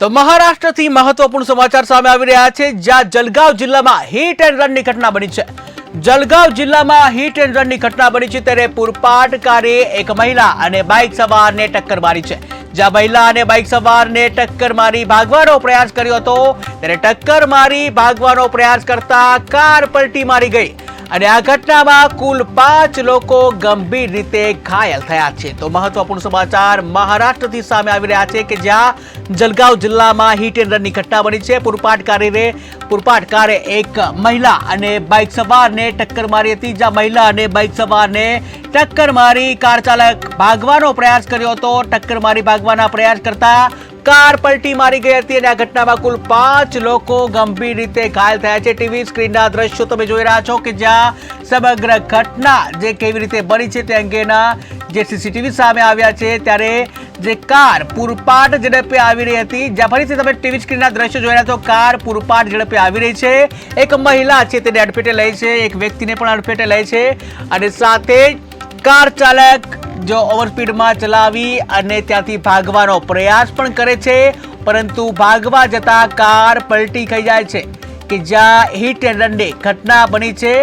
તો મહારાષ્ટ્રથી મહત્વપૂર્ણ સમાચાર સામે આવી રહ્યા છે, જ્યાં જલગાંવ જિલ્લામાં હિટ એન્ડ રનની ઘટના બની છે। જલગાંવ જિલ્લામાં હિટ એન્ડ રનની ઘટના બની છે, ત્યારે પૂરપાટ કારે એક મહિલા અને બાઇક સવારને ટક્કર મારી છે। જ્યાં મહિલા અને બાઇક સવારને ટક્કર મારી ભાગવાનો પ્રયાસ કર્યો હતો, ત્યારે ટક્કર મારી ભાગવાનો પ્રયાસ કરતા કાર પલટી મારી ગઈ અને આ ઘટનામાં કુલ 5 લોકો ગંભીર રીતે ઘાયલ થયા છે। તો મહત્વપૂર્ણ સમાચાર મહારાષ્ટ્રથી સામે આવી રહ્યા છે કે જ્યાં જલગાંવ જિલ્લામાં હિટ એન્ડ રનની ઘટના બની છે। પૂરપાટ કારે એક મહિલા અને બાઇક સવારને ટક્કર મારી હતી, જ્યાં મહિલા અને બાઇક સવારને ટક્કર મારી કાર ચાલક ભાગવાનો પ્રયાસ કર્યો હતો। ટક્કર મારી ભાગવાના પ્રયાસ કરતા કાર પલટી મારી ગઈ હતી અને આ ઘટનામાં કુલ 5 લોકો ગંભીર રીતે ઘાયલ થયા છે। ટીવી સ્ક્રીનના દ્રશ્યો તમે જોઈ રહ્યા છો કે જ્યાં સમગ્ર ઘટના જે કેવી રીતે બની છે તે અંગેના જે સીસીટીવી સામે આવ્યા છે, ત્યારે જે કાર પૂરપાટ ઝડપે આવી રહી હતી, જ્યાં ફરીથી તમે ટીવી સ્ક્રીનના દ્રશ્યો જોઈ રહ્યા છો, કાર પૂરપાટ ઝડપે આવી રહી છે। એક મહિલા છે તેને અડફેટે લે છે, એક વ્યક્તિને પણ અડફેટે લે છે અને સાથે કાર ચાલક जो ओवरस्पीड में चलावी અને ત્યાંથી ભાગવાનો પ્રયાસ પણ કરે છે, પરંતુ ભાગવા જતા કાર પલટી ખાઈ જાય છે કે જ્યાં હિટ એન્ડ રનની ઘટના બની છે।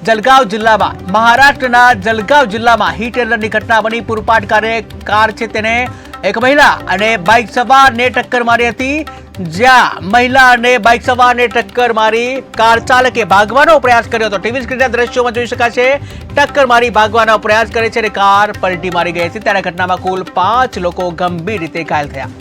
જલગાંવ જિલ્લામાં, મહારાષ્ટ્રના જલગાંવ જિલ્લામાં હિટ એન્ડ રનની ઘટના બની। પૂરપાટ કાર છે તેને એક મહિલા અને બાઇક સવારને ટક્કર મારી હતી, જ્યાં મહિલા અને બાઇક સવારને ટક્કર મારી કાર ચાલકે ભાગવાનો પ્રયાસ કર્યો હતો। ટીવી સ્ક્રીનના દ્રશ્યોમાં જોઈ શકાશે, ટક્કર મારી ભાગવાનો પ્રયાસ કરે છે અને કાર પલટી મારી ગઈ હતી। ત્યારે ઘટનામાં કુલ 5 લોકો ગંભીર રીતે ઘાયલ થયા।